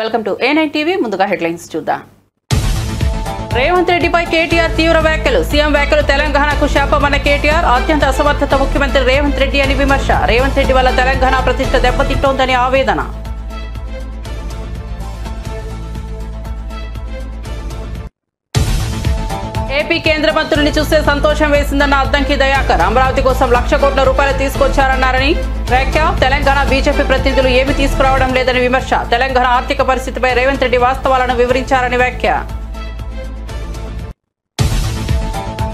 Welcome to A9 TV. ముందుగా headlines చూద్దాం. రేవంత్ రెడ్డిపై కేటీఆర్ తీవ్ర వ్యాఖ్యలు. సీఎం వ్యాఖ్యలు తెలంగాణకు శాపమన్న కేటీఆర్. అత్యంత అసమర్థత ముఖ్యమంత్రి రేవంత్ రెడ్డి అని విమర్శ. రేవంత్ రెడ్డి వల్ల తెలంగాణ ప్రతిష్ట దెబ్బతింటోందని ఆవేదన. ఏపీ కేంద్ర మంత్రుల్ని చూస్తే సంతోషం వేసిందన్న అద్దంకి దయాకర్. అమరావతి కోసం 1,00,000 కోట్ల రూపాయలు తీసుకొచ్చారన్నారని వ్యాఖ్య. తెలంగాణ బీజేపీ ప్రతినిధులు ఏమీ తీసుకురావడం లేదని విమర్శ. తెలంగాణ ఆర్థిక పరిస్థితిపై రేవంత్ రెడ్డి వాస్తవాలను వివరించారని వ్యాఖ్య.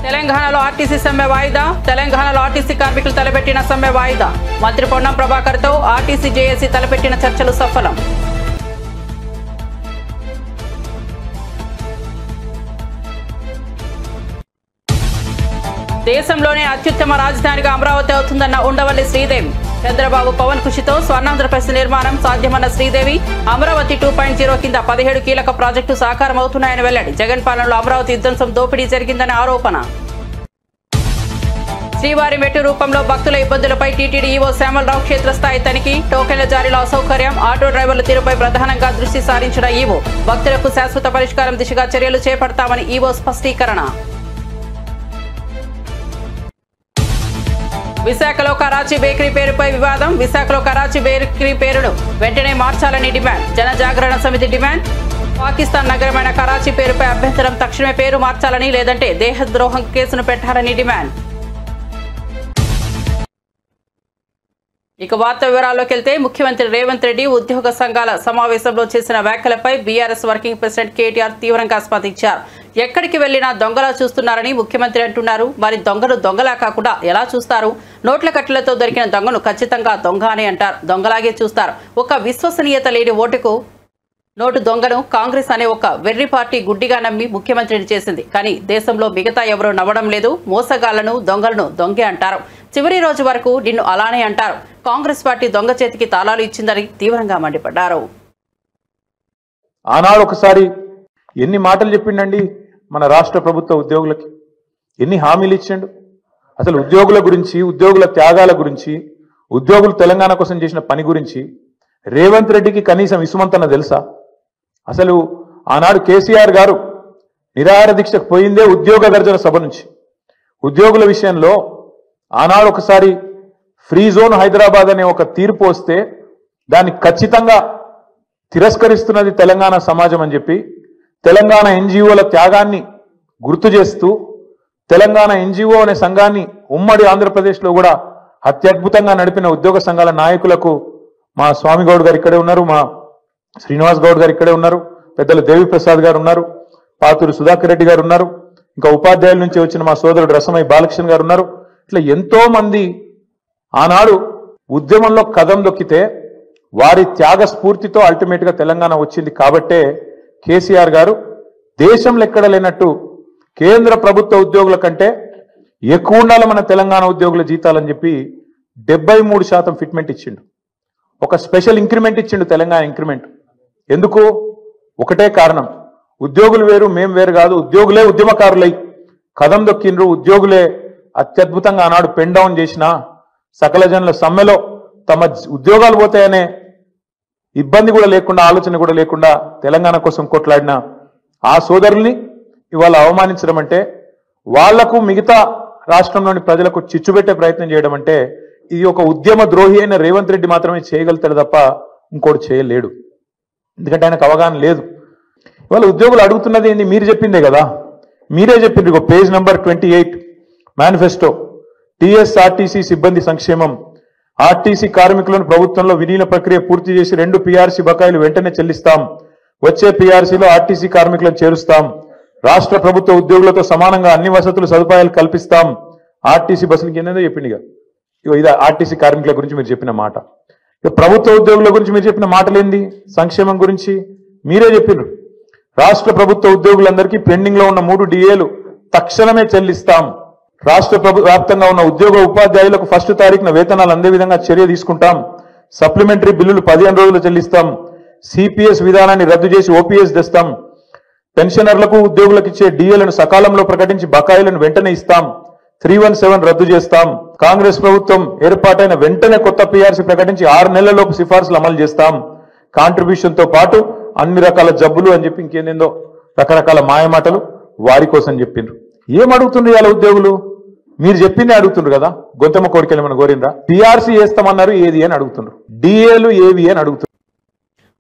తెలంగాణలో ఆర్టీసీ సమ్మె వాయిదా. తెలంగాణలో ఆర్టీసీ కార్మికులు తలపెట్టిన సమ్మె వాయిదా. మంత్రి పొన్నం ప్రభాకర్తో ఆర్టీసీ జేఏసీ తలపెట్టిన చర్చలు సఫలం. దేశంలోనే అత్యుత్తమ రాజధానిగా అమరావతి అవుతుందన్న ఉండవల్లి శ్రీదేవి. చంద్రబాబు పవన్ కృషితో స్వర్ణాంధ్రప్రదేశ్ నిర్మాణం సాధ్యమన్న శ్రీదేవి. అమరావతి 2.0 కింద 17 కీలక ప్రాజెక్టు సాకారం అవుతున్నాయని వెల్లడి. జగన్ పాలనలో అమరావతి విధ్వంసం దోపిడీ జరిగిందని ఆరోపణ. శ్రీవారి మెట్టు రూపంలో భక్తుల ఇబ్బందులపై టీటీడీ ఈవో శ్యామలరావు క్షేత్రస్థాయి తనిఖీ. టోకెన్ల జారీలో అసౌకర్యం, ఆటో డ్రైవర్ల తీరుపై ప్రధానంగా దృష్టి సారించిన ఈవో. భక్తులకు శాశ్వత పరిష్కారం దిశగా చర్యలు చేపడతామని ఈవో స్పష్టీకరణ. విశాఖలో కరాచీ బేకరీ పేరుపై వివాదం. విశాఖలో కరాచీ బేకరీ పేరును వెంటనే మార్చాలని డిమాండ్. జనజాగరణ సమితి డిమాండ్. పాకిస్తాన్ నగరమైన కరాచీ పేరుపై అభ్యంతరం. తక్షణమే పేరు మార్చాలని, లేదంటే దేశద్రోహం కేసును పెట్టాలని డిమాండ్. ఇక వార్త వివరాల్లోకి వెళ్తే, ముఖ్యమంత్రి రేవంత్ రెడ్డి ఉద్యోగ సంఘాల సమావేశంలో చేసిన వ్యాఖ్యలపై బీఆర్ఎస్ వర్కింగ్ ప్రెసిడెంట్ కేటీఆర్ తీవ్రంగా స్పందించారు. ఎక్కడికి వెళ్లినా దొంగలా చూస్తున్నారని ముఖ్యమంత్రి అంటున్నారు. మరి దొంగను దొంగలా కాకుండా ఎలా చూస్తారు? నోట్ల కట్టలతో దొరికిన దొంగను ఖచ్చితంగా దొంగ అని అంటారు. దొంగలాగే చూస్తారు. ఒక విశ్వసనీయత లేని ఓటుకు నోటు దొంగను కాంగ్రెస్ అనే ఒక వెర్రి పార్టీ గుడ్డిగా నమ్మి ముఖ్యమంత్రిని చేసింది. కానీ దేశంలో మిగతా ఎవరూ నవ్వడం లేదు. మోసగాళ్లను, దొంగలను దొంగే అంటారు. చివరి రోజు వరకు నిన్ను అలానే అంటారు. కాంగ్రెస్ పార్టీ దొంగ చేతికి తాళాలు ఇచ్చిందని తీవ్రంగా మండిపడ్డారు. ఆనాడు ఒకసారి ఎన్ని మాటలు చెప్పిండండి మన రాష్ట్ర ప్రభుత్వ ఉద్యోగులకి, ఎన్ని హామీలు ఇచ్చిండు. అసలు ఉద్యోగుల గురించి, ఉద్యోగుల త్యాగాల గురించి, ఉద్యోగులు తెలంగాణ కోసం చేసిన పని గురించి రేవంత్ రెడ్డికి కనీసం ఇసుమంతన తెలుసా? అసలు ఆనాడు కేసీఆర్ గారు నిరాహార దీక్షకు పోయిందే ఉద్యోగ గర్జన సభ నుంచి. ఉద్యోగుల విషయంలో ఆనాడు ఒకసారి ఫ్రీ జోన్ హైదరాబాద్ అనే ఒక తీర్పు వస్తే దాన్ని ఖచ్చితంగా తిరస్కరిస్తున్నది తెలంగాణ సమాజం అని చెప్పి తెలంగాణ ఎన్జిఓల త్యాగాన్ని గుర్తు చేస్తూ తెలంగాణ ఎన్జిఓ అనే సంఘాన్ని ఉమ్మడి ఆంధ్రప్రదేశ్లో కూడా అత్యద్భుతంగా నడిపిన ఉద్యోగ సంఘాల నాయకులకు మా స్వామి గౌడ్ గారు ఇక్కడే ఉన్నారు, మా శ్రీనివాస్ గౌడ్ గారు ఇక్కడే ఉన్నారు, పెద్దలు దేవిప్రసాద్ గారు ఉన్నారు, పాతూరు సుధాకర్ రెడ్డి గారు ఉన్నారు, ఇంకా ఉపాధ్యాయుల నుంచి వచ్చిన మా సోదరుడు రసమై బాలకృష్ణ గారు ఉన్నారు. ఇట్లా ఎంతో మంది ఆనాడు ఉద్యమంలో కదం దొక్కితే వారి త్యాగ స్ఫూర్తితో అల్టిమేట్ గా తెలంగాణ వచ్చింది. కాబట్టే కేసీఆర్ గారు దేశంలో ఎక్కడ లేనట్టు కేంద్ర ప్రభుత్వ ఉద్యోగుల కంటే ఎక్కువ ఉండాలి మన తెలంగాణ ఉద్యోగుల జీతాలని చెప్పి 73% ఫిట్మెంట్ ఇచ్చిండు. ఒక స్పెషల్ ఇంక్రిమెంట్ ఇచ్చిండు, తెలంగాణ ఇంక్రిమెంట్. ఎందుకు? ఒకటే కారణం, ఉద్యోగులు వేరు మేం వేరు కాదు, ఉద్యోగులే ఉద్యమకారులై కదం దొక్కిండ్రు. ఉద్యోగులే అత్యద్భుతంగా ఆనాడు పెన్ డౌన్ చేసిన సకల జనుల సమ్మెలో తమ ఉద్యోగాలు పోతాయనే ఇబ్బంది కూడా లేకుండా, ఆలోచన కూడా లేకుండా తెలంగాణ కోసం కొట్లాడిన ఆ సోదరుల్ని ఇవాళ అవమానించడం అంటే, వాళ్లకు మిగతా రాష్ట్రంలోని ప్రజలకు చిచ్చుపెట్టే ప్రయత్నం చేయడం అంటే, ఇది ఒక ఉద్యమ ద్రోహి అయిన రేవంత్ రెడ్డి మాత్రమే చేయగలుగుతాడు తప్ప ఇంకోటి చేయలేడు. ఎందుకంటే ఆయనకు అవగాహన లేదు. ఇవాళ ఉద్యోగులు అడుగుతున్నది ఏంటి? మీరు చెప్పిందే కదా, మీరే చెప్పిండ్రు. ఇక పేజ్ నంబర్ 28 మేనిఫెస్టో. టీఎస్ఆర్టీసీ సిబ్బంది సంక్షేమం. ఆర్టీసీ కార్మికులను ప్రభుత్వంలో విలీన ప్రక్రియ పూర్తి చేసి 2 పీఆర్సీ బకాయిలు వెంటనే చెల్లిస్తాం. వచ్చే పీఆర్సీలో ఆర్టీసీ కార్మికులను చేరుస్తాం. రాష్ట్ర ప్రభుత్వ ఉద్యోగులతో సమానంగా అన్ని వసతులు సదుపాయాలు కల్పిస్తాం. ఆర్టీసీ బస్సులకి ఏందో చెప్పింది. ఇది ఆర్టీసీ కార్మికుల గురించి మీరు చెప్పిన మాట. ఇక ప్రభుత్వ ఉద్యోగుల గురించి మీరు చెప్పిన మాటలేంది? సంక్షేమం గురించి మీరే చెప్పిండ్రు. రాష్ట్ర ప్రభుత్వ ఉద్యోగులందరికీ పెండింగ్ లో ఉన్న 3 డిఏలు తక్షణమే చెల్లిస్తాం. రాష్ట్ర వ్యాప్తంగా ఉన్న ఉద్యోగ ఉపాధ్యాయులకు 1వ తారీఖున వేతనాలు అందే విధంగా చర్య తీసుకుంటాం. సప్లిమెంటరీ బిల్లులు 15 రోజులు చెల్లిస్తాం. సిపిఎస్ విధానాన్ని రద్దు చేసి ఓపీఎస్ తెస్తాం. పెన్షనర్లకు ఉద్యోగులకు ఇచ్చే డిఏలను సకాలంలో ప్రకటించి బకాయిలను వెంటనే ఇస్తాం. 317 రద్దు చేస్తాం. కాంగ్రెస్ ప్రభుత్వం ఏర్పాటైన వెంటనే కొత్త పీఆర్సీ ప్రకటించి 6 నెలలలోపు సిఫార్సులు అమలు చేస్తాం. కాంట్రిబ్యూషన్ తో పాటు అన్ని రకాల జబ్బులు అని చెప్పి ఇంకేందేందో రకరకాల మాయమాటలు వారి కోసం చెప్పిండ్రు. ఏం అడుగుతుండ్రు ఇవాళ ఉద్యోగులు? మీరు చెప్పిందే అడుగుతుండ్రు కదా. గొంతమ్మ కోరికలు ఏమైనా కోరిండ్రా? పిఆర్సీ వేస్తామన్నారు, ఏది అని అడుగుతుండ్రు. డిఏలు ఏవి అని అడుగుతుండ్రు.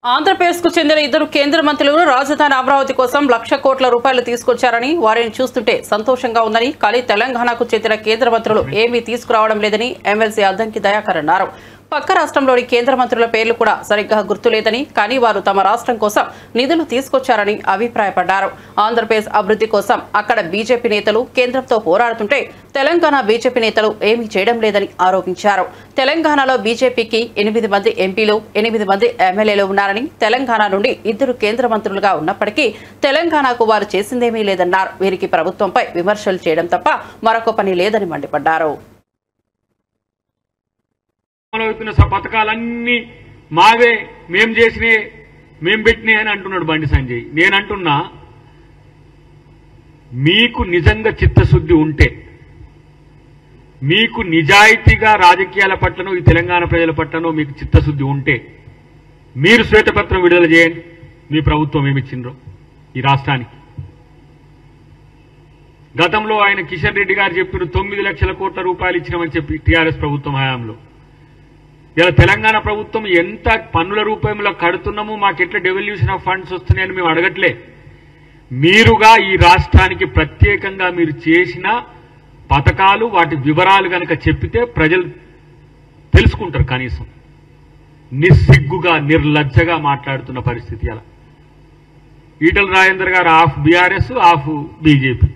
ఆంధ్రప్రదేశ్ కు చెందిన ఇద్దరు కేంద్ర మంత్రులు రాజధాని అమరావతి కోసం లక్ష కోట్ల రూపాయలు తీసుకొచ్చారని, వారిని చూస్తుంటే సంతోషంగా ఉందని, కానీ తెలంగాణకు చెందిన కేంద్ర మంత్రులు ఏమీ తీసుకురావడం లేదని ఎమ్మెల్సీ అద్దంకి దయాకర్ అన్నారు. పక్క రాష్ట్రంలోని కేంద్ర మంత్రుల పేర్లు కూడా సరిగ్గా గుర్తులేదని, కానీ వారు తమ రాష్ట్రం కోసం నిధులు తీసుకొచ్చారని అభిప్రాయపడ్డారు. ఆంధ్రప్రదేశ్ అభివృద్ధి కోసం అక్కడ బీజేపీ నేతలు కేంద్రంతో పోరాడుతుంటే తెలంగాణ బీజేపీ నేతలు ఏమీ చేయడం లేదని ఆరోపించారు. తెలంగాణలో బీజేపీకి 8 మంది ఎంపీలు, 8 మంది ఎమ్మెల్యేలు ఉన్నారని, తెలంగాణ నుండి 2 కేంద్ర మంత్రులుగా ఉన్నప్పటికీ తెలంగాణకు వారు చేసిందేమీ లేదన్నారు. వీరికి ప్రభుత్వంపై విమర్శలు చేయడం తప్ప మరొక పని లేదని మండిపడ్డారు. పథకాలన్నీ మావే, మేం చేసినే, మేం పెట్టినాయి అని అంటున్నాడు బండి సంజయ్. నేనంటున్నా, మీకు నిజంగా చిత్తశుద్ధి ఉంటే, మీకు నిజాయితీగా రాజకీయాల పట్లనో ఈ తెలంగాణ ప్రజల పట్లనో మీకు చిత్తశుద్ధి ఉంటే మీరు శ్వేతపత్రం విడుదల చేయండి. మీ ప్రభుత్వం ఏమిచ్చిండ్రో ఈ రాష్ట్రానికి. గతంలో ఆయన కిషన్ రెడ్డి గారు చెప్పిన 9 లక్షల కోట్ల రూపాయలు ఇచ్చినామని చెప్పి టీఆర్ఎస్ ప్రభుత్వం హయాంలో. ఇలా తెలంగాణ ప్రభుత్వం ఎంత పన్నుల రూపంలో కడుతున్నామో, మాకెట్లా డెవల్యూషన్ ఆఫ్ ఫండ్స్ వస్తున్నాయని మేము అడగట్లే. మీరుగా ఈ రాష్ట్రానికి ప్రత్యేకంగా మీరు చేసిన పథకాలు, వాటి వివరాలు కనుక చెప్పితే ప్రజలు తెలుసుకుంటారు. కనీసం నిస్సిగ్గుగా, నిర్లజ్జగా మాట్లాడుతున్న పరిస్థితి. అలా ఈటల రాజేందర్ గారు of BRS, of BJP,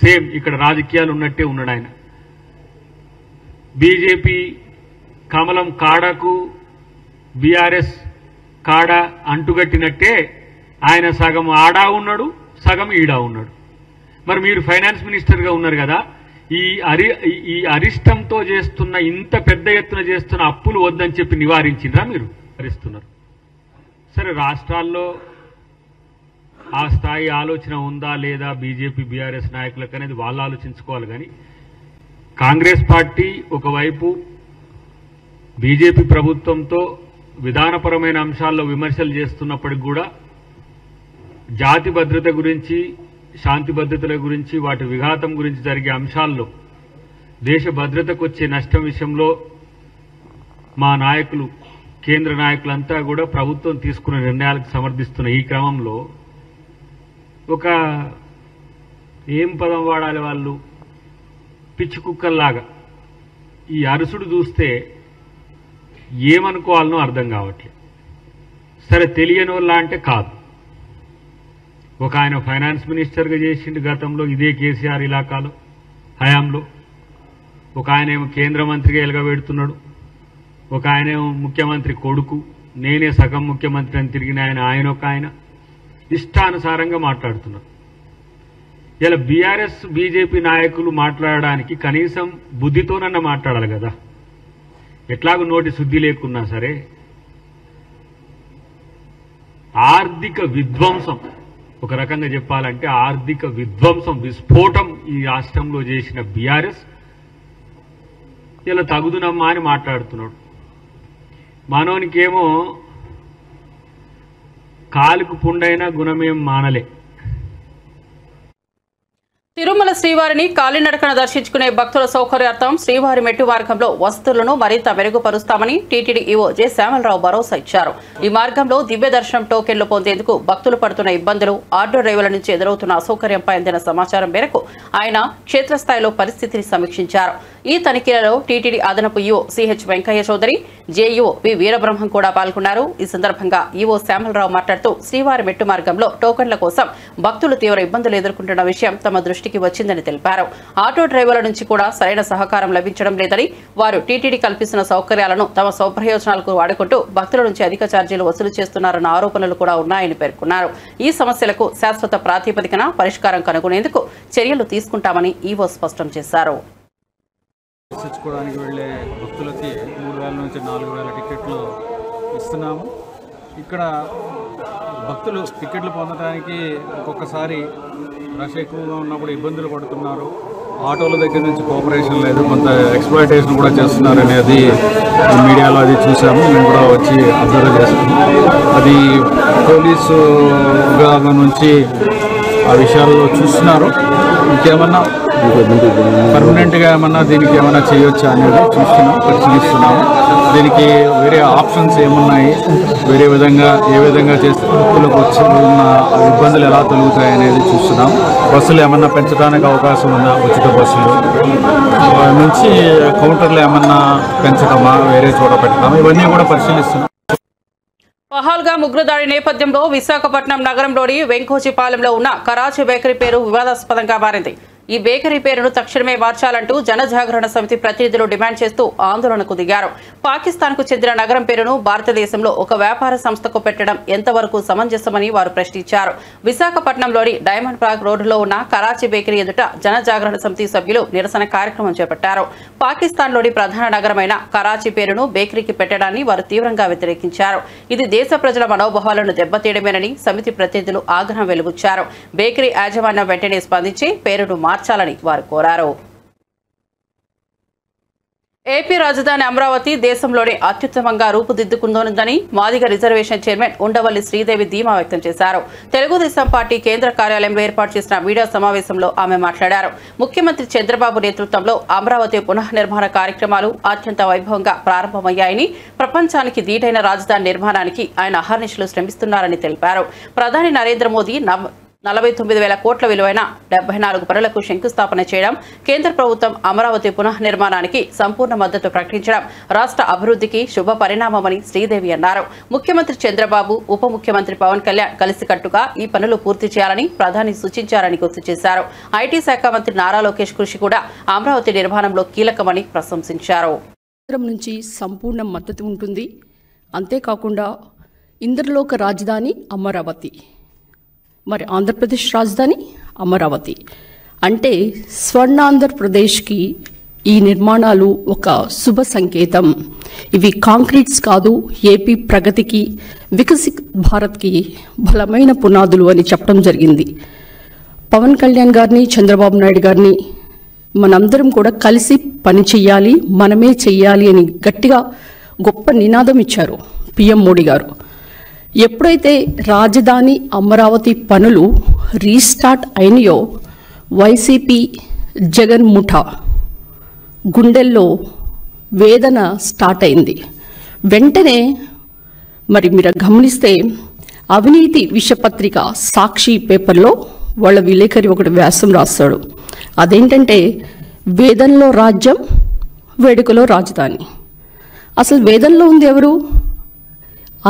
same ఇక్కడ రాజకీయాలు ఉన్నట్టే ఉన్నాడు ఆయన. బీజేపీ కమలం కాడకు బీఆర్ఎస్ కాడ అంటుగట్టినట్టే ఆయన సగం ఆడా ఉన్నాడు, సగం ఈడా ఉన్నాడు. మరి మీరు ఫైనాన్స్ మినిస్టర్గా ఉన్నారు కదా, ఈ అరిష్టంతో చేస్తున్న, ఇంత పెద్ద ఎత్తున చేస్తున్న అప్పులు వద్దని చెప్పి నివారించిండ్రా? మీరు భరిస్తున్నారు. సరే, రాష్ట్రాల్లో ఆ స్థాయి ఆలోచన ఉందా లేదా బీజేపీ బీఆర్ఎస్ నాయకులకు అనేది వాళ్ళు ఆలోచించుకోవాలి. కానీ కాంగ్రెస్ పార్టీ ఒకవైపు బీజేపీ ప్రభుత్వంతో విధానపరమైన అంశాల్లో విమర్శలు చేస్తున్నప్పటికి కూడా జాతి భద్రత గురించి, శాంతి భద్రతల గురించి, వాటి విఘాతం గురించి జరిగే అంశాల్లో, దేశ భద్రతకు వచ్చే నష్టం విషయంలో మా నాయకులు, కేంద్ర నాయకులంతా కూడా ప్రభుత్వం తీసుకున్న నిర్ణయాలకు సమర్థిస్తున్న ఈ క్రమంలో ఒక ఏం పదం వాడాలి వాళ్ళు, పిచ్చి కుక్కల్లాగా ఈ అరుసుడు చూస్తే ఏమనుకోవాలనో అర్థం కావట్లేదు. సరే, తెలియని వాళ్ళ అంటే కాదు. ఒక ఆయన ఫైనాన్స్ మినిస్టర్గా చేసిండు గతంలో, ఇదే కేసీఆర్ ఇలాకాలో హయాంలో. ఒక ఆయన ఏమో కేంద్ర మంత్రిగా ఎలగబెడుతున్నాడు. ఒక ఆయన ఏమో ముఖ్యమంత్రి కొడుకు, నేనే సగం ముఖ్యమంత్రి అని తిరిగిన ఆయన ఒక ఆయన ఇష్టానుసారంగా మాట్లాడుతున్నారు. ఇలా బీఆర్ఎస్ బీజేపీ నాయకులు మాట్లాడడానికి కనీసం బుద్ధితోనన్నా మాట్లాడాలి కదా. ఎట్లాగూ నోటి శుద్ధి లేకున్నా సరే, ఆర్థిక విధ్వంసం, ఒక రకంగా చెప్పాలంటే ఆర్థిక విధ్వంసం, విస్ఫోటం ఈ రాష్ట్రంలో చేసిన బీఆర్ఎస్ ఇలా తగుదునమ్మా అని మాట్లాడుతున్నాడు. మనోనికేమో కాలుకు పుండైన గుణమేం మానలే. తిరుమల శ్రీవారిని కాలినడకన దర్శించుకునే భక్తుల సౌకర్యార్థం శ్రీవారి మెట్టు మార్గంలో వసతులను మరింత మెరుగుపరుస్తామని టీటీడీ ఈవో జె శ్యామలరావు భరోసా ఇచ్చారు. ఈ మార్గంలో దివ్య దర్శనం టోకెన్లు పొందేందుకు భక్తులు పడుతున్న ఇబ్బందులు, ఆటో డ్రైవర్ల నుంచి ఎదురవుతున్న అసౌకర్యంపై అందిన సమాచారం మేరకు ఆయన క్షేత్రస్థాయిలో పరిస్థితిని సమీక్షించారు. ఈ తనిఖీలలో టీటీడీ అదనపు EO CH Venkaiah Chowdary, JEO V Veerabrahmam కూడా పాల్గొన్నారు. ఈ సందర్భంగా ఈవో శ్యామలరావు మాట్లాడుతూ, శ్రీవారి మెట్టు మార్గంలో టోకెన్ల కోసం భక్తులు తీవ్ర ఇబ్బందులు ఎదుర్కొంటున్న విషయం తమ దృష్టికి వచ్చిందని తెలిపారు. ఆటో డ్రైవర్ల నుంచి కూడా సరైన సహకారం లభించడం లేదని, వారు టీటీడీ కల్పిస్తున్న సౌకర్యాలను తమ స్వప్రయోజనాలకు వాడుకుంటూ భక్తుల నుంచి అధిక ఛార్జీలు వసూలు చేస్తున్నారన్న ఆరోపణలు కూడా ఉన్నాయని పేర్కొన్నారు. ఈ సమస్యలకు శాశ్వత ప్రాతిపదికన పరిష్కారం కనుగొనేందుకు చర్యలు తీసుకుంటామని ఈవో స్పష్టం చేశారు. దర్శించుకోవడానికి వెళ్ళే భక్తులకి 3,000 నుంచి 4,000 టికెట్లు ఇస్తున్నాము. ఇక్కడ భక్తులు టికెట్లు పొందడానికి ఒక్కొక్కసారి రష్ ఎక్కువగా ఉన్నప్పుడు ఇబ్బందులు పడుతున్నారు. ఆటోల దగ్గర నుంచి కోఆపరేషన్ లేదు, కొంత ఎక్స్ప్లాయిటేషన్ కూడా చేస్తున్నారు అనేది మీడియాలో అది చూసాము. మేము కూడా వచ్చి అబ్జర్వ్ చేస్తాము. అది పోలీసు విభాగం నుంచి ఆ విషయాల్లో చూస్తున్నారు. ఇంకేమన్నా పర్మనెంట్గా ఏమన్నా దీనికి ఏమన్నా చేయొచ్చా అనేది పరిశీలిస్తున్నాము. దీనికి వేరే ఆప్షన్స్ ఏమున్నాయి, వేరే విధంగా ఏ విధంగా చేస్తే భక్తులకు వచ్చి ఉన్న ఇబ్బందులు ఎలా తొలుగుతాయి అనేది చూస్తున్నాం. బస్సులు ఏమన్నా పెంచడానికి అవకాశం ఉందా, ఉచిత బస్సులు నుంచి కౌంటర్లు ఏమన్నా పెంచడమా, వేరే చోట పెట్టడమా, ఇవన్నీ కూడా పరిశీలిస్తున్నాం. పహల్గామ్ ఉగ్రదాడి నేపథ్యంలో విశాఖపట్నం నగరంలోని వెంకోచిపాలెంలో ఉన్న కరాచీ బేకరీ పేరు వివాదాస్పదంగా మారింది. ఈ బేకరీ పేరును తక్షణమే మార్చాలంటూ జనజాగరణ సమితి ప్రతినిధులు డిమాండ్ చేస్తూ ఆందోళనకు దిగారు. పాకిస్తాన్కు చెందిన నగరం పేరును భారతదేశంలో ఒక వ్యాపార సంస్థకు పెట్టడం ఎంతవరకు సమంజసమని వారు ప్రశ్నించారు. విశాఖపట్నంలోని డైమండ్ పార్క్ రోడ్డులో ఉన్న కరాచీ బేకరీ ఎదుట జనజాగరణ సమితి సభ్యులు నిరసన కార్యక్రమం చేపట్టారు. పాకిస్తాన్లోని ప్రధాన నగరమైన కరాచీ పేరును బేకరీకి పెట్టడాన్ని వారు తీవ్రంగా వ్యతిరేకించారు. ఇది దేశ ప్రజల మనోభావాలను దెబ్బతీయడమేనని సమితి ప్రతినిధులు ఆగ్రహం వెలుబుచ్చారు. బేకరీ యాజమాన్యం వెంటనే స్పందించి పేరును మార్చాలని వారు కోరారు. ఏపీ రాజధాని అమరావతి దేశంలోనే అత్యుత్తమంగా రూపుదిద్దుకుందోనుందని మాదిగ రిజర్వేషన్ చైర్మన్ ఉండవల్లి శ్రీదేవి ధీమా వ్యక్తం చేశారు. తెలుగుదేశం పార్టీ కేంద్ర కార్యాలయంలో ఏర్పాటు చేసిన మీడియా సమావేశంలో ఆమె మాట్లాడారు. ముఖ్యమంత్రి చంద్రబాబు నేతృత్వంలో అమరావతి పునఃనిర్మాణ కార్యక్రమాలు అత్యంత వైభవంగా ప్రారంభమయ్యాయని, ప్రపంచానికి దీటైన రాజధాని నిర్మాణానికి ఆయన అహర్నిశలు శ్రమిస్తున్నారని తెలిపారు. ప్రధాని నరేంద్ర మోదీ 49,000 కోట్ల విలువైన 74 పనులకు శంకుస్థాపన చేయడం, కేంద్ర ప్రభుత్వం అమరావతి పునఃనిర్మాణానికి సంపూర్ణ మద్దతు ప్రకటించడం రాష్ట్ర అభివృద్ధికి శుభ పరిణామమని శ్రీదేవి అన్నారు. ముఖ్యమంత్రి చంద్రబాబు, ఉప ముఖ్యమంత్రి పవన్ కళ్యాణ్ కలిసికట్టుగా ఈ పనులు పూర్తి చేయాలని ప్రధాని సూచించారని గుర్తు చేశారు. ఐటీ శాఖ మంత్రి నారా లోకేష్ కృషి కూడా అమరావతి నిర్మాణంలో కీలకమని ప్రశంసించారు. నుంచి సంపూర్ణ మద్దతు ఉంటుంది. అంతేకాకుండా ఇంద్రలోక రాజధాని అమరావతి, మరి ఆంధ్రప్రదేశ్ రాజధాని అమరావతి అంటే స్వర్ణాంధ్రప్రదేశ్కి ఈ నిర్మాణాలు ఒక శుభ సంకేతం. ఇవి కాంక్రీట్స్ కాదు, ఏపీ ప్రగతికి, వికసిత్ భారత్కి బలమైన పునాదులు అని చెప్పడం జరిగింది. పవన్ కళ్యాణ్ గారిని, చంద్రబాబు నాయుడు గారిని మనందరం కూడా కలిసి పని చెయ్యాలి, మనమే చెయ్యాలి అని గట్టిగా గొప్ప నినాదం ఇచ్చారు పిఎం మోడీ గారు. ఎప్పుడైతే రాజధాని అమరావతి పనులు రీస్టార్ట్ అయినాయో వైసీపీ జగన్ ముఠా గుండెల్లో వేదన స్టార్ట్ అయింది. వెంటనే మరి మీరు గమనిస్తే అవినీతి విషపత్రిక సాక్షి పేపర్లో వాళ్ళ విలేకరి ఒకటి వ్యాసం రాస్తాడు. అదేంటంటే వేదంలో రాజ్యం, వేడుకలో రాజధాని. అసలు వేదంలో ఉంది ఎవరు?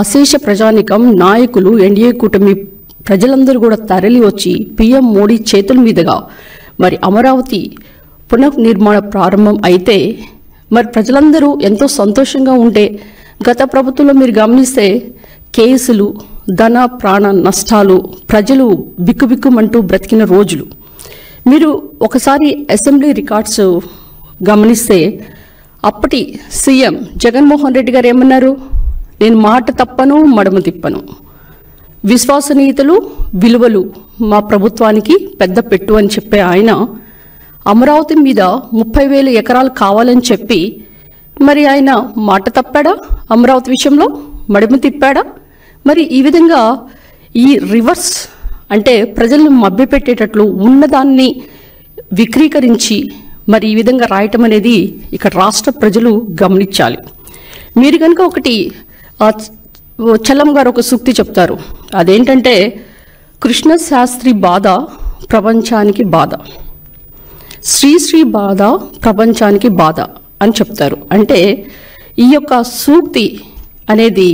అశేష ప్రజానికం, నాయకులు, ఎన్డీఏ కూటమి ప్రజలందరూ కూడా తరలి వచ్చి పిఎం మోడీ చేతుల మీదుగా మరి అమరావతి పునర్నిర్మాణ ప్రారంభం అయితే మరి ప్రజలందరూ ఎంతో సంతోషంగా ఉంటే, గత ప్రభుత్వంలో మీరు గమనిస్తే కేసులు, ధన ప్రాణ నష్టాలు, ప్రజలు బిక్కుబిక్కుమంటూ బ్రతికిన రోజులు. మీరు ఒకసారి అసెంబ్లీ రికార్డ్స్ గమనిస్తే అప్పటి సీఎం జగన్మోహన్ రెడ్డి గారు ఏమన్నారు? నేను మాట తప్పను, మడమ తిప్పను, విశ్వసనీయతలు, విలువలు మా ప్రభుత్వానికి పెద్ద పెట్టు అని చెప్పే ఆయన అమరావతి మీద 30,000 ఎకరాలు కావాలని చెప్పి మరి ఆయన మాట తప్పాడా? అమరావతి విషయంలో మడమ తిప్పాడా? మరి ఈ విధంగా ఈ రివర్స్ అంటే ప్రజలను మభ్యపెట్టేటట్లు ఉన్నదాన్ని విక్రీకరించి మరి ఈ విధంగా రాయటం అనేది ఇక్కడ రాష్ట్ర ప్రజలు గమనించాలి. మీరు కనుక ఒకటి చలం గారు ఒక సూక్తి చెప్తారు. అదేంటంటే కృష్ణశాస్త్రి బాధ ప్రపంచానికి బాధ, శ్రీశ్రీ బాధ ప్రపంచానికి బాధ అని చెప్తారు. అంటే ఈ యొక్క సూక్తి అనేది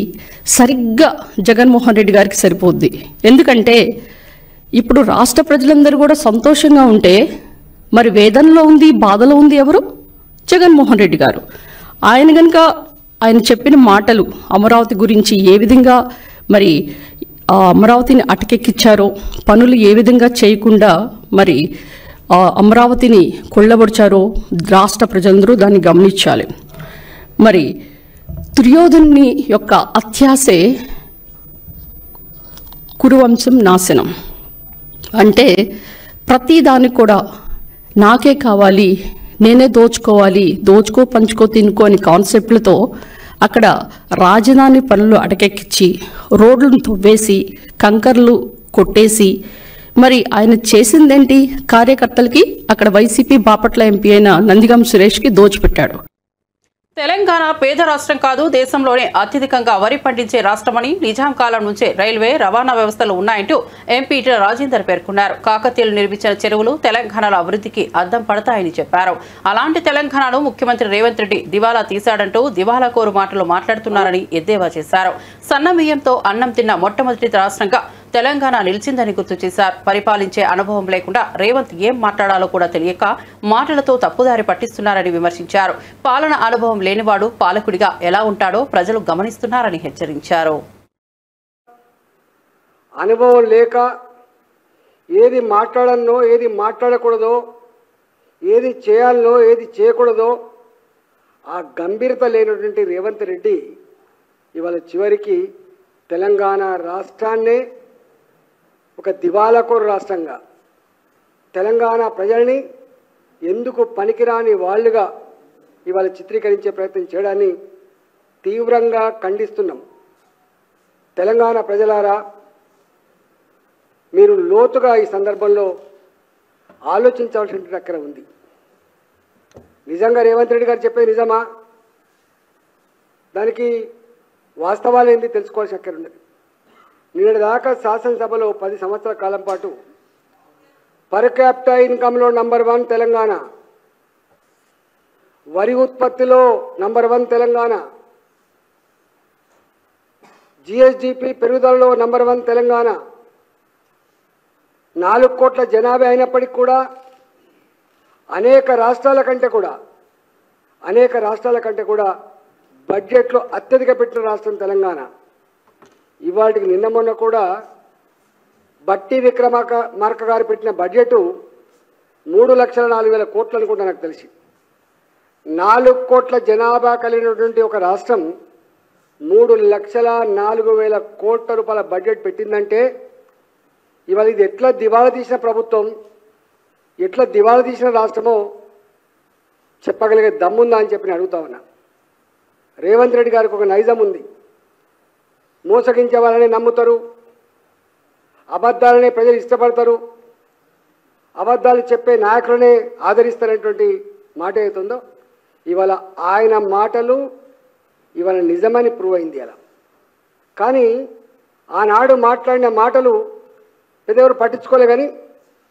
సరిగ్గా జగన్మోహన్ రెడ్డి గారికి సరిపోద్ది. ఎందుకంటే ఇప్పుడు రాష్ట్ర ప్రజలందరూ కూడా సంతోషంగా ఉంటే మరి వేదనలో ఉంది, బాధలో ఉంది ఎవరు? జగన్మోహన్ రెడ్డి గారు. ఆయన కనుక ఆయన చెప్పిన మాటలు అమరావతి గురించి ఏ విధంగా మరి అమరావతిని అటకెక్కించారో, పనులు ఏ విధంగా చేయకుండా మరి అమరావతిని కొల్లబడిచారో రాష్ట్ర ప్రజలందరూ దాన్ని గమనించాలి. మరి దుర్యోధనుని యొక్క అత్యాసే కురువంశం నాశనం. అంటే ప్రతిదానికి కూడా నాకే కావాలి, నేనే దోచుకోవాలి, దోచుకో పంచుకో తినుకో అని కాన్సెప్ట్లతో అక్కడ రాజధాని పనులు అటకెక్కించి రోడ్లను తవ్వేసి కంకర్లు కొట్టేసి మరి ఆయన చేసిందేంటి? కార్యకర్తలకి అక్కడ వైసీపీ బాపట్ల ఎంపీ అయిన నందిగం సురేష్కి దోచిపెట్టాడు. తెలంగాణ పేద రాష్ట్రం కాదు, దేశంలోనే అత్యధికంగా వరి పండించే రాష్ట్రమని, నిజాం కాలం నుంచే రైల్వే రవాణా వ్యవస్థలు ఉన్నాయంటూ ఎంపీ ఈటెల రాజేందర్ పేర్కొన్నారు. కాకతీయులు నిర్మించిన చెరువులు తెలంగాణలో అభివృద్ధికి అద్దం పడతాయని చెప్పారు. అలాంటి తెలంగాణను ముఖ్యమంత్రి రేవంత్ రెడ్డి దివాలా తీశాడంటూ దివాలా కోరు మాటలు మాట్లాడుతున్నారని ఎద్దేవా చేశారు. సన్న బియ్యంతో అన్నం తిన్న మొట్టమొదటి రాష్ట్రంగా తెలంగాణ నిలిచిందని గుర్తు చేశారు. పరిపాలించే అనుభవం లేకుండా రేవంత్ ఏం మాట్లాడాలో కూడా తెలియక మాటలతో తప్పుదారి పట్టిస్తున్నారని విమర్శించారు. పాలన అనుభవం లేనివాడు పాలకుడిగా ఎలా ఉంటాడో ప్రజలు గమనిస్తున్నారని హెచ్చరించారు. అనుభవం లేక ఏది మాట్లాడనో, ఏది మాట్లాడకూడదో, ఏది చేయాలనో, ఏది చేయకూడదో ఆ గంభీరత లేనటువంటి రేవంత్ రెడ్డి ఇవాళ చివరికి తెలంగాణ రాష్ట్రాన్నే ఒక దివాలాకోరు రాష్ట్రంగా, తెలంగాణ ప్రజల్ని ఎందుకు పనికిరాని వాళ్ళుగా ఇవాళ చిత్రీకరించే ప్రయత్నం చేయడాన్ని తీవ్రంగా ఖండిస్తున్నాం. తెలంగాణ ప్రజలారా, మీరు లోతుగా ఈ సందర్భంలో ఆలోచించాల్సిన అక్కడ ఉంది. నిజంగా రేవంత్ రెడ్డి గారు చెప్పేది నిజమా? దానికి వాస్తవాలు ఏంటి తెలుసుకోవాల్సిన అక్కడ ఉన్నది. నిన్నటి దాకా శాసనసభలో 10 సంవత్సరాల కాలం పాటు పర్ క్యాపిటా ఇన్కంలో నంబర్ 1 తెలంగాణ, వరి ఉత్పత్తిలో నంబర్ 1 తెలంగాణ, జిఎస్డిపి పెరుగుదలలో నంబర్ 1 తెలంగాణ, 4 కోట్ల జనాభా అయినప్పటికీ కూడా అనేక రాష్ట్రాల కంటే కూడా బడ్జెట్లో అత్యధిక పెట్టిన రాష్ట్రం తెలంగాణ. ఇవాటికి నిన్న మొన్న కూడా బట్టి విక్రమార్క గారు పెట్టిన బడ్జెట్ 3,04,000 కోట్లు అనుకుంటా నాకు తెలిసి. 4 కోట్ల జనాభా కలిగినటువంటి ఒక రాష్ట్రం 3,04,000 కోట్ల రూపాయల బడ్జెట్ పెట్టిందంటే ఇవాళ ఇది ఎట్లా దివాళా తీసిన ప్రభుత్వం, ఎట్లా దివాళా తీసిన రాష్ట్రమో చెప్పగలిగే దమ్ముందా అని చెప్పి అడుగుతా ఉన్నా. రేవంత్ రెడ్డి గారికి ఒక నైజం ఉంది. మోసగించే వాళ్ళని నమ్ముతారు, అబద్ధాలనే ప్రజలు ఇష్టపడతారు, అబద్ధాలు చెప్పే నాయకులనే ఆదరిస్తారనేటువంటి మాట ఏతుందో ఇవాళ ఆయన మాటలు ఇవాళ నిజమని ప్రూవ్ అయింది. అలా కానీ ఆనాడు మాట్లాడిన మాటలు పెద్దెవరు పట్టించుకోలే.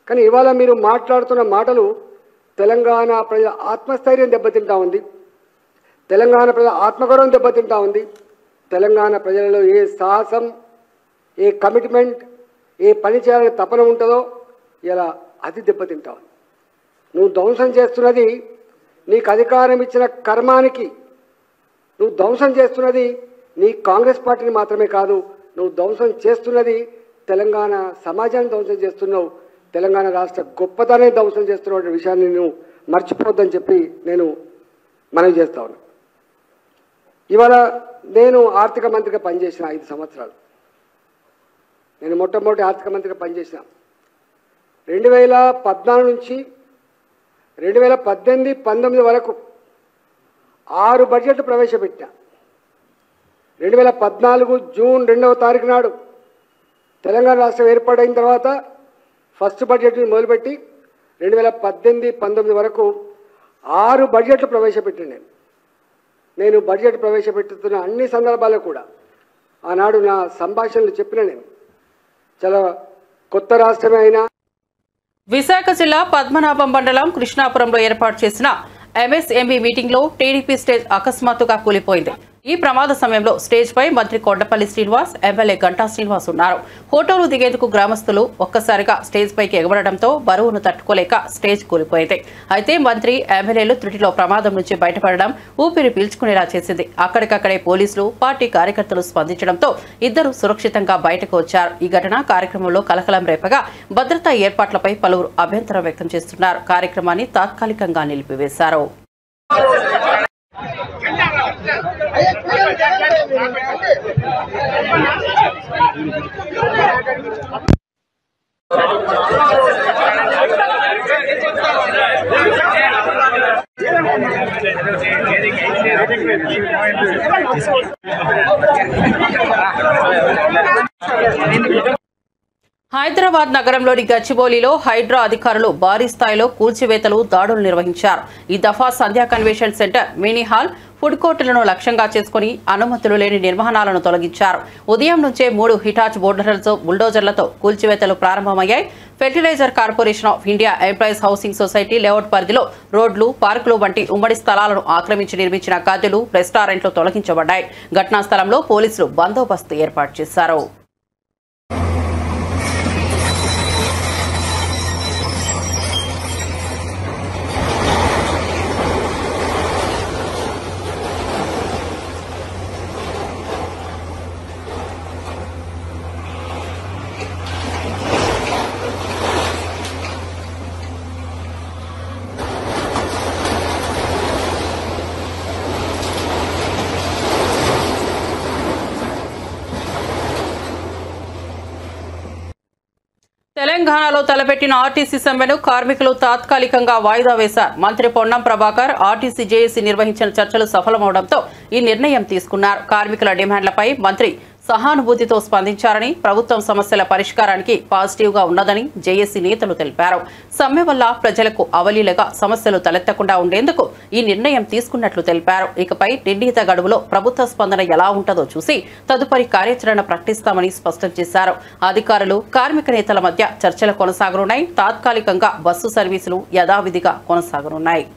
కానీ ఇవాళ మీరు మాట్లాడుతున్న మాటలు తెలంగాణ ప్రజల ఆత్మస్థైర్యం దెబ్బతింటా ఉంది, తెలంగాణ ప్రజల ఆత్మగౌరవం దెబ్బతింటా ఉంది. తెలంగాణ ప్రజలలో ఏ సాహసం, ఏ కమిట్మెంట్, ఏ పని చేయాలని తపన ఉంటుందో ఇలా అది దెబ్బతింటా ఉంది. నువ్వు ధ్వంసం చేస్తున్నది నీకు అధికారం ఇచ్చిన కర్మానికి, నువ్వు ధ్వంసం చేస్తున్నది నీ కాంగ్రెస్ పార్టీని మాత్రమే కాదు, నువ్వు ధ్వంసం చేస్తున్నది తెలంగాణ సమాజాన్ని ధ్వంసం చేస్తున్నావు, తెలంగాణ రాష్ట్ర గొప్పతనాన్ని ధ్వంసం చేస్తున్న విషయాన్ని నువ్వు మర్చిపోద్దని చెప్పి నేను మనవి చేస్తా ఉన్నా. ఇవాళ నేను ఆర్థిక మంత్రిగా పనిచేసిన 5 సంవత్సరాలు. నేను మొట్టమొదటి ఆర్థిక మంత్రిగా పనిచేసిన 2014 నుంచి 2018-19 వరకు 6 బడ్జెట్లు ప్రవేశపెట్టిన. 2014 జూన్ 2వ తారీఖు నాడు తెలంగాణ రాష్ట్రం ఏర్పాటైన తర్వాత ఫస్ట్ బడ్జెట్ని మొదలుపెట్టి 2018-19 వరకు 6 బడ్జెట్లు ప్రవేశపెట్టిన. నేను బడ్జెట్ ప్రవేశపెట్టుతున్న అన్ని సందర్భాల్లో కూడా ఆనాడు నా సంభాషణలు చెప్పిన నేను చాలా కొత్త రాష్ట్రమే అయినా. విశాఖ జిల్లా పద్మనాభం మండలం కృష్ణాపురంలో ఏర్పాటు చేసిన ఎంఎస్ఎంఈ మీటింగ్ లో టీడీపీ స్టేజ్ అకస్మాత్తుగా కూలిపోయింది. ఈ ప్రమాద సమయంలో స్టేజ్ పై మంత్రి కొండపల్లి శ్రీనివాస్, ఎమ్మెల్యే గంటా శ్రీనివాస్ ఉన్నారు. ఫోటోలు దిగేందుకు గ్రామస్తులు ఒక్కసారిగా స్టేజ్ పైకి ఎగబడడంతో బరువును తట్టుకోలేక స్టేజ్ కూలిపోయింది. అయితే మంత్రి, ఎమ్మెల్యేలు త్రుటిలో ప్రమాదం నుంచి బయటపడడం ఊపిరి పీల్చుకునేలా చేసింది. అక్కడికక్కడే పోలీసులు, పార్టీ కార్యకర్తలు స్పందించడంతో ఇద్దరు సురక్షితంగా బయటకు వచ్చారు. ఈ ఘటన కార్యక్రమంలో కలకలం రేపగా భద్రతా ఏర్పాట్లపై పలువురు అభ్యంతరం వ్యక్తం చేస్తున్నారు. కార్యక్రమాన్ని తాత్కాలికంగా నిలిపివేశారు. హైదరాబాద్ నగరంలోని గచ్చిబౌలిలో హైడ్రా అధికారులు భారీ స్థాయిలో కూల్చివేతలు దాడులు నిర్వహించారు. ఈ దఫా Sandhya convention centre, mini hall, food కోర్టులను లక్ష్యంగా చేసుకుని అనుమతులు లేని నిర్మాణాలను తొలగించారు. ఉదయం నుంచే 3 హిటాచ్ బుల్డోజర్లతో కూల్చివేతలు ప్రారంభమయ్యాయి. Fertilizer corporation of India employees housing society layout పరిధిలో రోడ్లు, పార్కులు వంటి ఉమ్మడి స్థలాలను ఆక్రమించి నిర్మించిన గదులు, రెస్టారెంట్లు తొలగించబడ్డాయి. ఘటనా స్థలంలో పోలీసులు బందోబస్తు ఏర్పాటు చేశారు. తెలంగాణలో తలపెట్టిన ఆర్టీసీ సమ్మెను కార్మికులు తాత్కాలికంగా వాయిదా వేశారు. మంత్రి పొన్నం ప్రభాకర్ ఆర్టీసీ జేఏసీ నిర్వహించిన చర్చలు సఫలమవడంతో ఈ నిర్ణయం తీసుకున్నారు. కార్మికుల డిమాండ్లపై మంత్రి సహానుభూతితో స్పందించారని, ప్రభుత్వం సమస్యల పరిష్కారానికి పాజిటివ్ గా ఉన్నదని జేఏసీ నేతలు తెలిపారు. సమ్మె వల్ల ప్రజలకు అవలీలగా సమస్యలు తలెత్తకుండా ఉండేందుకు ఈ నిర్ణయం తీసుకున్నట్లు తెలిపారు. ఇకపై నిర్ణీత గడువులో ప్రభుత్వ స్పందన ఎలా ఉంటుందో చూసి తదుపరి కార్యాచరణ ప్రకటిస్తామని స్పష్టం చేశారు. అధికారులు, కార్మిక నేతల మధ్య చర్చలు కొనసాగనున్నాయి. తాత్కాలికంగా బస్సు సర్వీసులు యథావిధిగా కొనసాగనున్నాయి.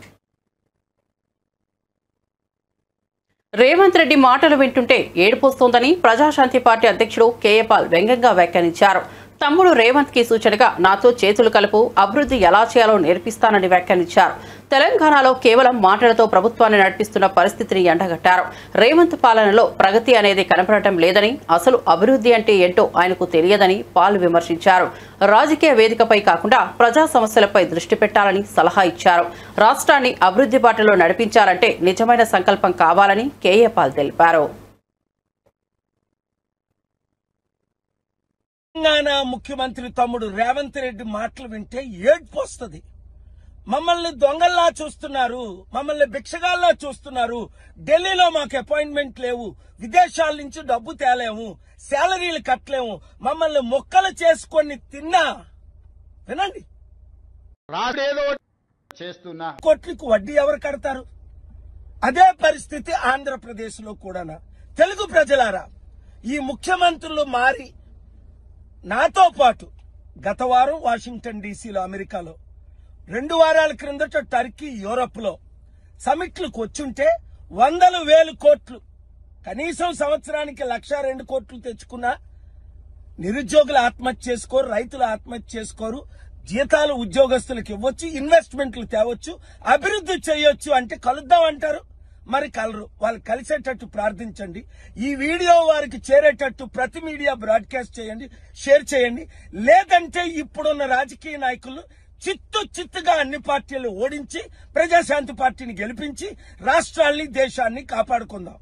రేవంత్ రెడ్డి మాటలు వింటుంటే ఏడుపొస్తోందని ప్రజాశాంతి పార్టీ అధ్యక్షుడు కేఏ పాల్ వ్యంగ్యంగా వ్యాఖ్యానించారు. తమ్ముడు రేవంత్ కి సూచనగా నాతో చేతులు కలుపు, అభివృద్ధి ఎలా చేయాలో నేర్పిస్తానని వ్యాఖ్యానించారు. తెలంగాణలో కేవలం మాటలతో ప్రభుత్వాన్ని నడిపిస్తున్న పరిస్థితిని ఎండగట్టారు. రేవంత్ పాలనలో ప్రగతి అనేది కనపడటం లేదని, అసలు అభివృద్ధి అంటే ఏంటో ఆయనకు తెలియదని పాల్ విమర్శించారు. రాజకీయ వేదికపై కాకుండా ప్రజా సమస్యలపై దృష్టి పెట్టాలని సలహా ఇచ్చారు. రాష్ట్రాన్ని అభివృద్ధి బాటలో నడిపించాలంటే నిజమైన సంకల్పం కావాలని కేఏ పాల్ తెలిపారు. తెలంగాణ ముఖ్యమంత్రి తమ్ముడు రేవంత్ రెడ్డి మాటలు వింటే ఏడ్పు వస్తుంది. మమ్మల్ని దొంగల్లా చూస్తున్నారు, మమ్మల్ని భిక్షగాల్లా చూస్తున్నారు, ఢిల్లీలో మాకు అపాయింట్మెంట్ లేవు, విదేశాల నుంచి డబ్బు తేలేము, శాలరీలు కట్టలేము, మమ్మల్ని మొక్కలు చేసుకొని తిన్నా వినండి చేస్తున్నా కోట్లకు వడ్డీ ఎవరు కడతారు? అదే పరిస్థితి ఆంధ్రప్రదేశ్ లో కూడా. తెలుగు ప్రజలారా, ఈ ముఖ్యమంత్రులు మారి నాతో పాటు గత వారం వాషింగ్టన్ డీసీలో, అమెరికాలో, 2 వారాల క్రిందట టర్కీ, యూరప్ లో సమిట్లకు వచ్చుంటే 100,000 కోట్లు, కనీసం సంవత్సరానికి 1,02 కోట్లు తెచ్చుకున్నా నిరుద్యోగులు ఆత్మహత్య చేసుకోరు, రైతులు ఆత్మహత్య చేసుకోరు, జీతాలు ఉద్యోగస్తులకు ఇవ్వచ్చు, ఇన్వెస్ట్మెంట్లు తేవచ్చు, అభివృద్ధి చేయొచ్చు. అంటే కలుద్దాం అంటారు, మరి కలరు. వాళ్ళు కలిసేటట్టు ప్రార్థించండి. ఈ వీడియో వారికి చేరేటట్టు ప్రతి మీడియా బ్రాడ్కాస్ట్ చేయండి, షేర్ చేయండి. లేదంటే ఇప్పుడున్న రాజకీయ నాయకులు చిత్తుగా అన్ని పార్టీలు ఓడించి ప్రజాశాంతి పార్టీని గెలిపించి రాష్ట్రాన్ని, దేశాన్ని కాపాడుకుందాం.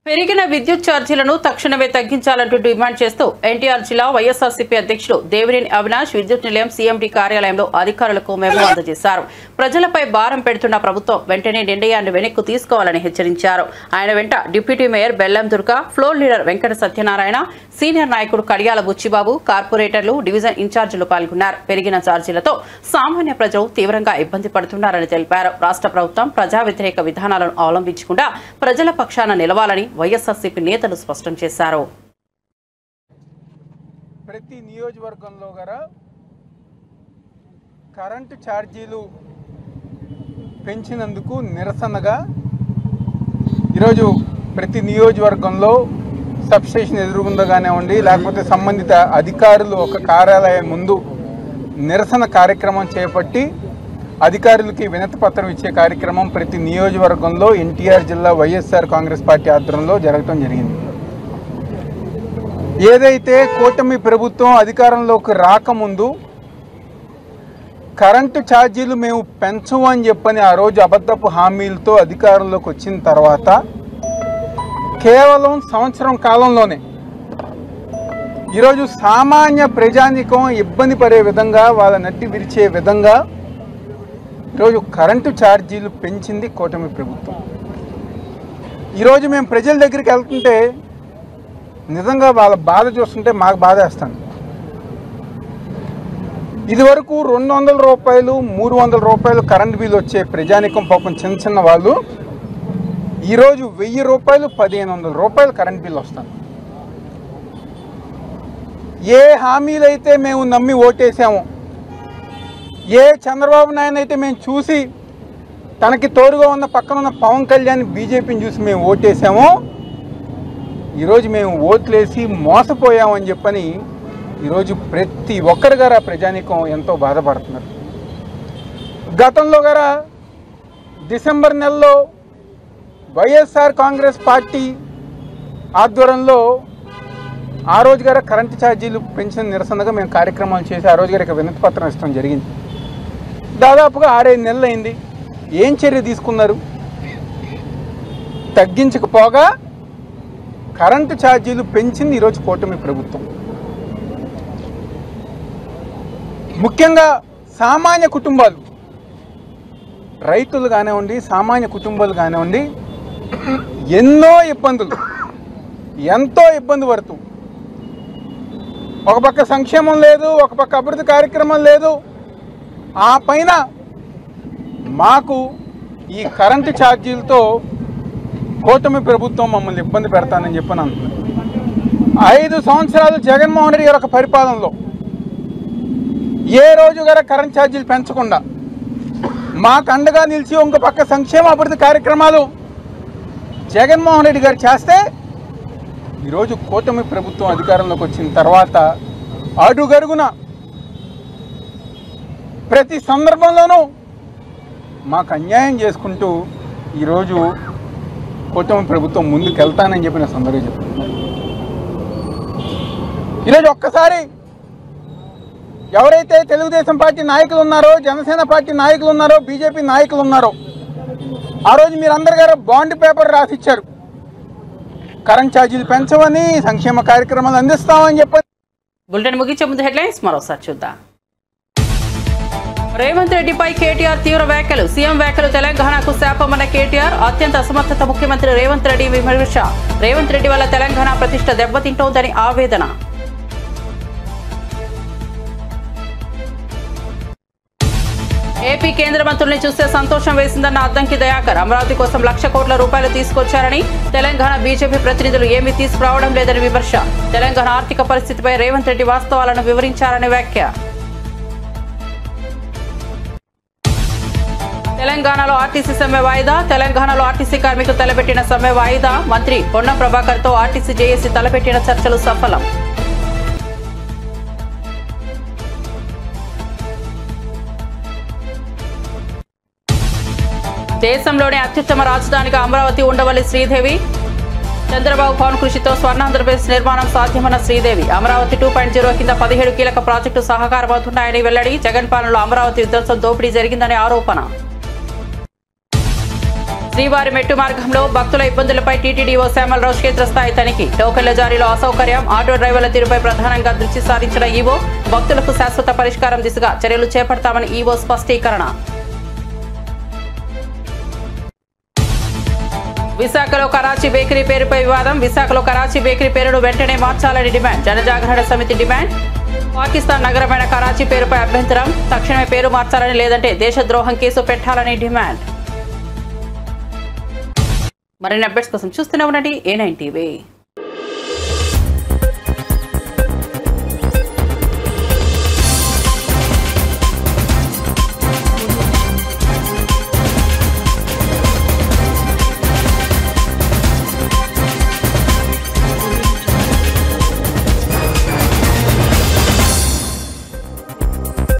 పెరిగిన విద్యుత్ ఛార్జీలను తక్షణమే తగ్గించాలంటూ డిమాండ్ చేస్తూ ఎన్టీఆర్ జిల్లా వైఎస్ఆర్సీపీ అధ్యక్షులు దేవినేని అవినాష్ విద్యుత్ నిలయం సీఎండీ కార్యాలయంలో అధికారులకు మెమో అందజేశారు. ప్రజలపై భారం పెడుతున్న ప్రభుత్వం వెంటనే నిర్ణయాన్ని వెనక్కు తీసుకోవాలని హెచ్చరించారు. ఆయన వెంట డిప్యూటీ మేయర్ బెల్లం Durga, floor leader Venkata Satyanarayana, senior నాయకుడు కడియాల బుచ్చిబాబు, కార్పొరేటర్లు, డివిజన్ ఇన్ఛార్జీలు పాల్గొన్నారు. పెరిగిన ఛార్జీలతో సామాన్య ప్రజలు తీవ్రంగా ఇబ్బంది పడుతున్నారని తెలిపారు. రాష్ట్ర ప్రభుత్వం ప్రజా వ్యతిరేక విధానాలను అవలంబించకుండా ప్రజల పక్షాన నిలవాలని వైఎస్ఆర్సీపీ నేతలు స్పష్టం చేశారు. ప్రతి నియోజకవర్గంలో గల కరెంటు ఛార్జీలు పెంచినందుకు నిరసనగా ఈరోజు ప్రతి నియోజకవర్గంలో సబ్స్టేషన్ ఎదురుగుండా కానివ్వండి, లేకపోతే సంబంధిత అధికారులు ఒక కార్యాలయం ముందు నిరసన కార్యక్రమం చేపట్టి అధికారులకి వినతి పత్రం ఇచ్చే కార్యక్రమం ప్రతి నియోజకవర్గంలో ఎన్టీఆర్ జిల్లా వైఎస్ఆర్ కాంగ్రెస్ పార్టీ ఆధ్వర్యంలో జరగటం జరిగింది. ఏదైతే కూటమి ప్రభుత్వం అధికారంలోకి రాకముందు కరెంటు ఛార్జీలు మేము పెంచము అని చెప్పని ఆ రోజు అబద్ధపు హామీలతో అధికారంలోకి వచ్చిన తర్వాత కేవలం సంవత్సరం కాలంలోనే ఈరోజు సామాన్య ప్రజానికం ఇబ్బంది పడే విధంగా, వాళ్ళ నడ్డి విరిచే విధంగా ఈరోజు కరెంటు ఛార్జీలు పెంచింది కూటమి ప్రభుత్వం. ఈరోజు మేము ప్రజల దగ్గరికి వెళ్తుంటే నిజంగా వాళ్ళ బాధ చూస్తుంటే మాకు బాధ వేస్తాను. ఇదివరకు 200 రూపాయలు 300 రూపాయలు కరెంట్ బిల్లు వచ్చే ప్రజానికం పాపం చిన్న చిన్న వాళ్ళు ఈరోజు 1000 రూపాయలు 1500 రూపాయలు కరెంట్ బిల్లు వస్తాను. ఏ హామీలైతే మేము నమ్మి ఓటేసామో, ఏ చంద్రబాబు నాయుడు అయితే మేము చూసి తనకి తోడుగా ఉన్న పక్కన ఉన్న పవన్ కళ్యాణ్ బీజేపీని చూసి మేము ఓటేసామో, ఈరోజు మేము ఓట్లేసి మోసపోయామని చెప్పని ఈరోజు ప్రతి ఒక్కరి గారు ఆ ప్రజానీకం ఎంతో బాధపడుతున్నారు. గతంలో గారా డిసెంబర్ నెలలో వైఎస్ఆర్ కాంగ్రెస్ పార్టీ ఆధ్వర్యంలో ఆ రోజు గారా కరెంటు ఛార్జీలు పెంచిన నిరసనగా మేము కార్యక్రమాలు చేసి ఆ రోజు గారికి వినతి పత్రం ఇష్టం జరిగింది. దాదాపుగా 6-5 నెలలు అయింది. ఏం చర్య తీసుకున్నారు? తగ్గించకపోగా కరెంటు ఛార్జీలు పెంచింది ఈరోజు కూటమి ప్రభుత్వం. ముఖ్యంగా సామాన్య కుటుంబాలు, రైతులు కానివ్వండి, సామాన్య కుటుంబాలు కానివ్వండి, ఎన్నో ఇబ్బందులు, ఎంతో ఇబ్బంది పడుతూ, ఒక పక్క సంక్షేమం లేదు, ఒక పక్క అభివృద్ధి కార్యక్రమం లేదు, ఆ పైన మాకు ఈ కరెంటు ఛార్జీలతో కూటమి ప్రభుత్వం మమ్మల్ని ఇబ్బంది పెడతానని చెప్పని అంటున్నారు. 5 సంవత్సరాలు జగన్మోహన్ రెడ్డి గారి ఒక పరిపాలనలో ఏ రోజు గారు కరెంట్ ఛార్జీలు పెంచకుండా మాకు అండగా నిలిచి ఇంకో పక్క సంక్షేమ అభివృద్ధి కార్యక్రమాలు జగన్మోహన్ రెడ్డి గారు చేస్తే, ఈరోజు కూటమి ప్రభుత్వం అధికారంలోకి వచ్చిన తర్వాత అడుగడుగున ప్రతి సందర్భంలోనూ మాకు అన్యాయం చేసుకుంటూ ఈరోజు కూటమి ప్రభుత్వం ముందుకు వెళ్తానని చెప్పిన సందర్భం చెప్తున్నారు. ఈరోజు ఒక్కసారి ఎవరైతే తెలుగుదేశం పార్టీ నాయకులు ఉన్నారో, జనసేన పార్టీ నాయకులు ఉన్నారో, బీజేపీ నాయకులు ఉన్నారో, ఆ రోజు మీరందరి గారు బాండ్ పేపర్ రాసిచ్చారు. కరెంట్ ఛార్జీలు పెంచమని, సంక్షేమ కార్యక్రమాలు అందిస్తామని చెప్పి. బులెటిన్ ముగించే ముందు హెడ్లైన్స్ మరోసారి చూద్దాం. రేవంత్ రెడ్డిపై కేటీఆర్ తీవ్ర వ్యాఖ్యలు. సీఎం వ్యాఖ్యలు తెలంగాణకు శాపమన్న కేటీఆర్. అత్యంత అసమర్థత ముఖ్యమంత్రి రేవంత్ రెడ్డి విమర్శ. రేవంత్ రెడ్డి వల్ల తెలంగాణ ప్రతిష్ట దెబ్బతింటోందని ఆవేదన. ఏపీ కేంద్ర మంత్రుల్ని చూస్తే సంతోషం వేసిందన్న అద్దంకి దయాకర్. అమరావతి కోసం ₹1,00,000 కోట్ల తీసుకొచ్చారని, తెలంగాణ బీజేపీ ప్రతినిధులు ఏమీ తీసుకురావడం లేదని విమర్శ. తెలంగాణ ఆర్థిక పరిస్థితిపై రేవంత్ రెడ్డి వాస్తవాలను వివరించారని వ్యాఖ్య. తెలంగాణలో ఆర్టీసీ సమ్మె వాయిదా. తెలంగాణలో ఆర్టీసీ కార్మికులు తలపెట్టిన సమ్మె వాయిదా. మంత్రి పొన్నం ప్రభాకర్ తో ఆర్టీసీ జేఏసీ తలపెట్టిన చర్చలు సఫలం. దేశంలోనే అత్యుత్తమ రాజధానిగా అమరావతి ఉండవల్లి శ్రీదేవి. చంద్రబాబు పవన్ కృషితో స్వర్ణాంధ్రప్రదేశ్ నిర్మాణం సాధ్యమన్న శ్రీదేవి. అమరావతి 2.0 కింద 17 కీలక ప్రాజెక్టు సహకారమవుతున్నాయని వెల్లడి. జగన్ పాలనలో అమరావతి విధ్వంసం దోపిడీ జరిగిందని ఆరోపణ. శ్రీవారి మెట్టు మార్గంలో భక్తుల ఇబ్బందులపై టీటీడీఓ శ్యామలరావు క్షేత్రస్థాయి తనిఖీ. టోకెన్ల జారీలో అసౌకర్యం, ఆటో డ్రైవర్ల తీరుపై ప్రధానంగా దృష్టి సారించిన ఈవో. భక్తులకు శాశ్వత పరిష్కారం దిశగా చర్యలు చేపడతామని ఈవో స్పష్టీకరణ. విశాఖలో కరాచీ బేకరీ పేరుపై వివాదం. విశాఖలో కరాచీ బేకరీ పేరును వెంటనే మార్చాలని డిమాండ్. జనజాగరణ సమితి డిమాండ్. పాకిస్తాన్ నగరమైన కరాచీ పేరుపై అభ్యంతరం. తక్షణమే పేరు మార్చాలని, లేదంటే దేశద్రోహం కేసు పెట్టాలని డిమాండ్. మరిన్ని అప్డేట్స్ కోసం చూస్తూనే ఉండండి A9 TV.